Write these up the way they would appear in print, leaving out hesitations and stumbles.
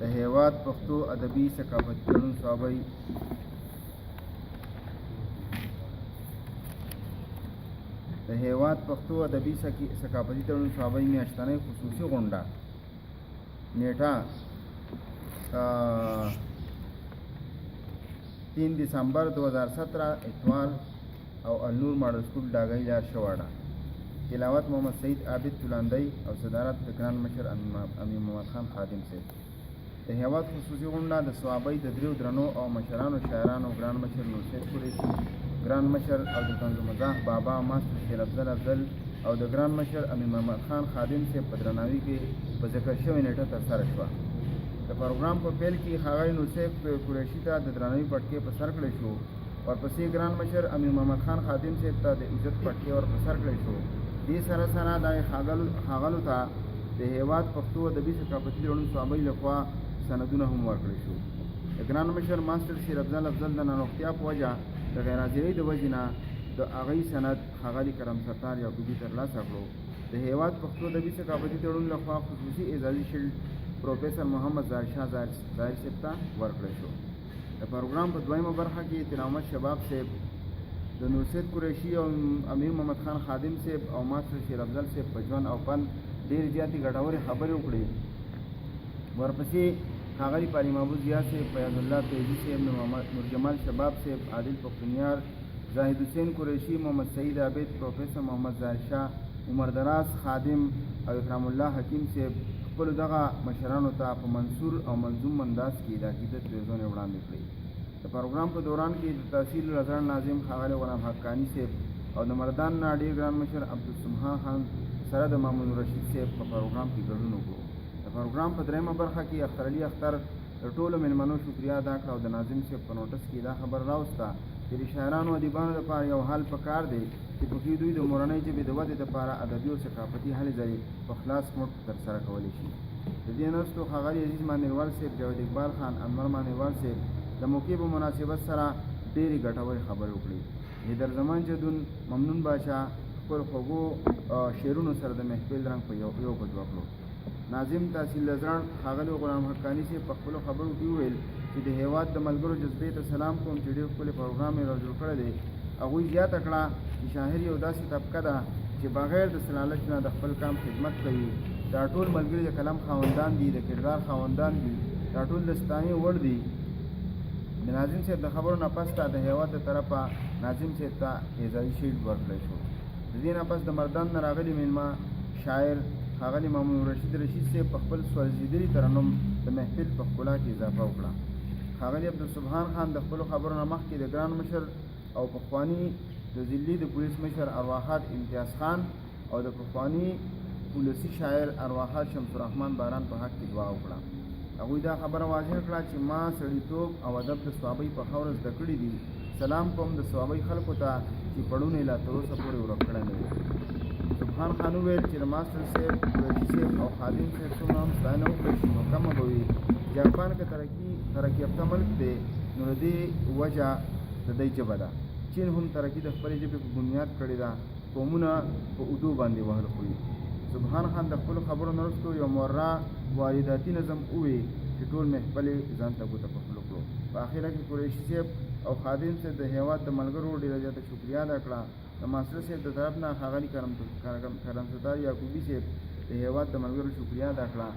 د هیواد پښتو ادبي ثقافتي تړون صوابۍ د هیواد پښتو ادبي ثقافتي تړون صوابۍ میاشتنۍ خصوصي غونډه نیټه 3 دسمبر 2017 اتوار او النور ماډل سکول ډاګۍ لار شواړه. تلاوت محمد سعید عابد تولاندی او صدارت د ګران مشر امیر محمد خان خادم صاحب. د هیواد خصوصي غونډه د صوابۍ د دریو درنو او مشرانو شاعرانو ګران مشر نور سید قریشي، ګران مشر او د طنز مزاح بابا ماستر شیر افضل او د ګران مشر امیر محمد خان خادم صاحب په درناوي کې په ذکر شوې نیټه ترسره شوه. د پروګرام په پیل کې ښاغلي نور سید قریشي ته د درناوي پټکې په سر کړی شو. ورپسې ګران مشر امیر محمد خان خادم صاحب ته د عزت پټکې ور په سر کړی شو. دې سره سره د ښاغلو ته د هیواد پښتو ادبي ثقافتي تړون صوابۍ لخوا سندونه هم ورکړل شو. د ګران مشر ماستر شیر افضل د ناروغتیا په وجه د غیر حاضرۍ د وجې نه د هغې سند ښاغلي کرم ستار یعقوبي ترلاسه کړو. د هیواد پښتو ادبي ثقافتي تړون لخوا خصوصي اعزازي شیلډ پروفیسر محمد ظاهر شاه ظاهر صاحب ته ورکړل شو. د پروګرام په دویمه برخه کې تلاوت شباب صاحب د نور سید قریشي او امیر محمد خان خادم صاحب او ماستر شیر افضل صاحب په ژوند او فن ډېرې زیاتې ګټورې خبرې وکړې. ورپسې ښاغلي پاري محمود ضیا صاحب، فیاض الله فیضي صاحب، نور جمال شباب صاحب، عادل پختونیار، زاهد حسین قریشي، محمد سعید عابد، پروفیسر محمد ظاهر شاه، عمر دراز خادم او اکرام الله حکیم صاحب خپلو دغه مشرانو ته په منصور او منظوم انداز کې د عقیدت پیغامونه وړاندې کړي. د پروګرام په دوران کې د تحصیل الازهر ناظم ښاغلی غلام حقانی صاحب او د مردان نه ډېر ګران مشر عبدالسمحا خان سره د مامون رشید صاحب په پروګرام کې ګډون وکړو. د پروګرام په دریمه برخه کې اختر علي اختر د ټولو مېلمنو شکریا ادا کړه او د ناظم صاحب په نوټس کې دا خبر راوسته چې د شاعرانو او ادیبانو لپاره یو حال پکار دی چې پکې دوی د مورنۍ ژبې د ودې لپاره ادبي او ثقافتي هلې ځلې په خلاص مټ ترسره کولی شي. د دې نستو ښاغلي عزیز مانیروال صاحب، جاوید اقبال خان، انور مانیروال صاحب د موقع په مناسبت سره ډېرې ګټورې خبرې وکړي. حیدر زمان جدون، ممنون بادشاه خپل خوږو شعرونو سره د محفل رنګ په یو بل وکړو. ناظم تحصیل الازهر ښاغلي غلام حقانی صاحب په خپلو خبرو کې وویل چې د هیواد د ملګرو جذبې ته سلام کوم چې ډېر ښکلی پروګرام یې راجوړ کړی دی. هغوی زیاته کړه چې شاعر یو داسې طبقه ده چې بغیر د سلالچ نه د خپل کام خدمت کوي. دا ټول ملګري د کلم خاوندان دي، د کردار خاوندان دي، دا ټول د ستاینې وړ دي. د ناظم صاحب د خبرو نه پس ته د هیواد د طرفه ناظم صاحب ته اعزازي شیلډ ورکړی شو. د دې نه پس د مردان نه راغلي میلمه شاعر ښاغلي مامون رشید صاحب په خپل سوځېدلي ترنم د محفل په ښکلا کې اضافه وکړه. ښاغلي عبدالسبحان خان د خپلو خبرو نه مخکې د ګران مشر او پخواني د ضلعي د پولیس مشر ارواحات امتیاز خان او د پخواني پولیسي شاعر ارواحات شمس الرحمن باران په حق کې دعا وکړه. هغوی دا خبره واضح کړه چې ما سړیتوب او ادب د صوابۍ په خاوره زده کړي دي. سلام کوم د صوابۍ خلکو ته چې پړونه یې لا تر اوسه پورې ورک کړی نه دی. سبحان خان وویل چې د ماستر صاحب، قریشي صاحب او خادم صاحب څومره هم ستاینه وکړی شي نو کمه به وي. جاپان کې ترقي یافته ملک دی نو د دې وجه د دی ژبه ده. چین هم ترقي د خپلې ژبې په بنیاد کړې ده. قومونه په اردو باندې وهل خوري. سبحان خان د خپلو خبرو نه وروسته یو مورا وارداتي نظم ووی چې ټول محفل یې ځان ته ګوته په خوله کړو. په اخره کې قریشي صاحب او خادم صاحب د هیواد د ملګرو ډېره زیاته شکریا ادا کړه. د ماستر صاحب د طرف نه ښاغلي کرم ستار یعقوبي صاحب د هیواد د ملګرو شکریا ادا کړه.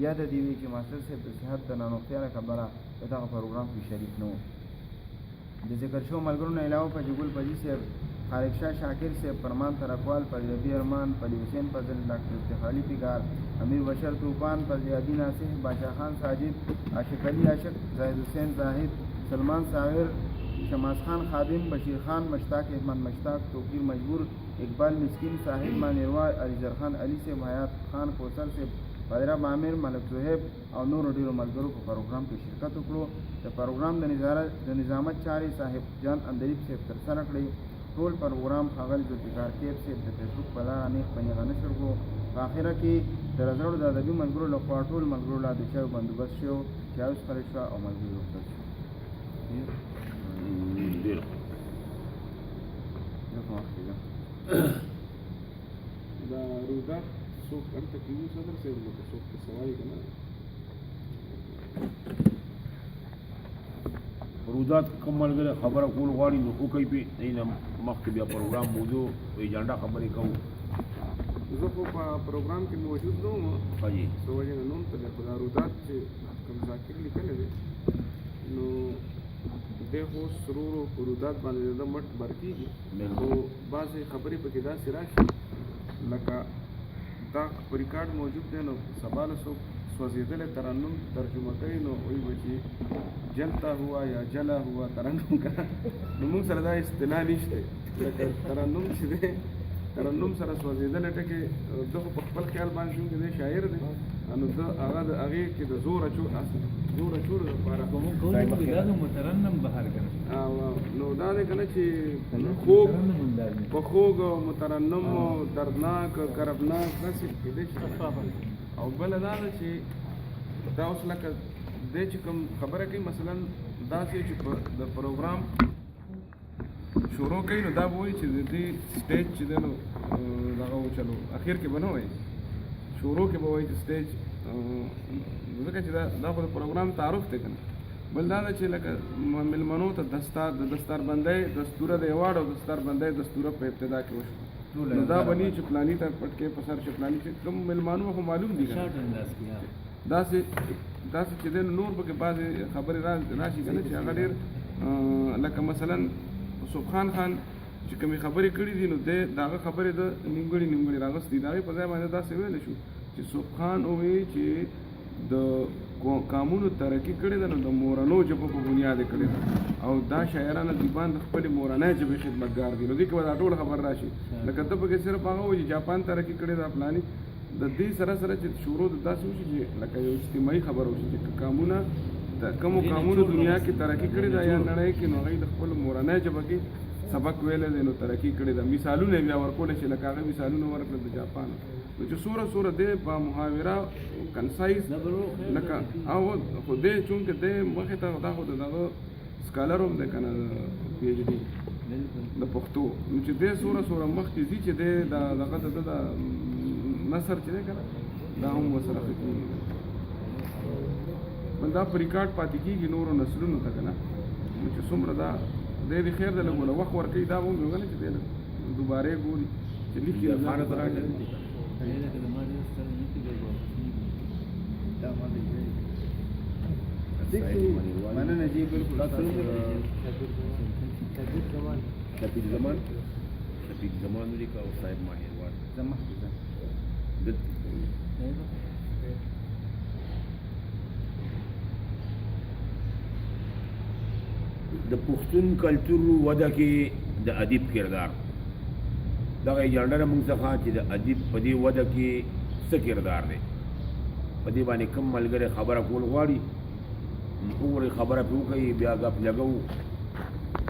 یاده دې وي چې ماستر صاحب د صحت د ناروغتیا له کبله په دغه پروګرام کې شریک نه و. د ذکر شوو ملګرو نه علاوه پجګل پجي صاحب، خالق شاه شاکر صاحب، فرمان ترکوال، پلی ربی ارمان، پلی حسین فضل، ډاکټر افتخاري پیګار، امیر بشر طوفان، پلی عدی ناصح، بادشاہ خان ساجد، عاشق علي عاشق، زاهد حسین زاهد، سلمان صاغر، شماس خان خادم، بشیر خان مشتاق، احمد مشتاق، توقیر مجبور، اقبال مسکین، صاحب مانیروا، علی زرخان علي صاحب، حیات خان کوثر صاحب، قادر عامر، ملک صہیب او نورو ډېرو ملګرو په پروګرام کې شرکت وکړو. د پروګرام د نظامت چارې صاحب جان اندریب صاحب ترسره کړی. ټول پروګرام ښاغلي ذوالفقار کیب صاحب د فیسبوک په لاره نیغ په نیغه نشر کړو. په اخره کې د رزړو د ادبي ملګرو لخوا ټول ملګرو لا د چایو بندوبست شو، چای وڅښل شوه او ملګري رخصت شو. دا روزه څوک هلته کې یو صدر صاحب لکه څوک په سوای که نه روزات کوم ملګری خبره کول غواړي نو وکړئ پې نه مخکې بیا پروګرام موضوع ایجنډا خبرې کوو زه خو په پروګرام کې موجود نه وم ښه جي څه وجې نه نوم ته خو دا رودات چې کوم ذاکر لیکلی دی نو دی خو سرورو په رودات باندې د مټ بر کېږي خو بعضې خبرې پکې داسې راشي لکه دا په ریکارډ موجود دی نو سبا له څوک سوځېدلی ترنم ترجمه کوي نو وایي به چې جلتا هوا یا جلا هوا ترنم که نو موږ سره دا اصطلاح نشته لکه ترنم چې دی ترنم سره سوځېدلی ټکې ده خو په خپل خیال باندې شوم چې دی شاعر دی نو ده هغه د هغې کې د زور اچولو دپاره نو دا دی که نه چې خوږ په خوږ مترنم دردناک کربناک داسې کېدی شي او بله دا ده چې دا اوس لکه دی چې کوم خبره کوي مثلا داسې چې د پروګرام شروع کوي نو دا به وایي چې د دې سټیج چې دی نو دغه چلو اخر کې به نه وایي شروع کې به وایي چې سټیج ځکه چې دا خو د پروګرام تعارف دی که نه بل دا ده چې لکه مېلمنو ته د دستاربندۍ دستوره د ایواډ او دستاربندۍ دستوره په ابتدا کې وشو نو دا بني چې پلاني ته پټکې په سر چې پلاني چې کوم مېلمانو خو معلوم دي داسې چې دی نور پکې بعضې خبرې راشي که نه چې هغه ډېر لکه مثلا صبحان خان چې کومې خبرې کړي دي نو دی د هغه خبرې د نیمګړي راغستې د هغې په ځای باندې داسې ویلی شو چې صبحان ووایي چې د قامونو ترقي کړې ده نو د مورنو ژبو په بنیاد یې کړې ده او دا شاعران ادیبان د خپلې مورنۍ ژبې خدمتګار دي نو دې کې به دا ټول خبر راشي لکه ته پکې صرف هغه وایي چې جاپان ترقي کړې ده پلاني د دې سره چې شروع د داسې وشي چې لکه یو اجتماعي خبره وشي چې قامونه د کومو قامونو دنیا کې ترقي کړې ده یا نړۍ کې نو هغوی د خپلو مورنۍ ژبه کې سبق ویلی دی نو ترقي کړې ده مثالونه یې بیا ورکولی شي لکه هغه مثالونه ورکړل د جاپان نو چې سوره دی په محاوره کنسایز لکه او خو دی چونکې دی مخې ته دا خو د دغه سکالر هم دی که نه پی ایچ ډي د پښتو نو چې دی سوره مخکې ځي چې دی دغه د نثر چې دی که نه دا هم ورسره ښه کېږي بل دا په ریکارډ پاتې کېږي نورو نسلونو ته که نه نو چې څومره دا دی د خیر د لږ وخت ورکوي دا به هم یو نه چې دی دوباره یې ګوري چې لیکي خانه ته راځي مننه جی بالکل شفیق زمان ولیکه او صاحب ماهروان د پښتون کلچر وده کې د ادیب کردار دغه ایجنډا موږ څخه چې د ادیب په دې وده کې څه کردار دی په دې باندې کوم ملګری خبره کول غواړي وګورئ خبره پرې وکړئ بیا ګپ لګوو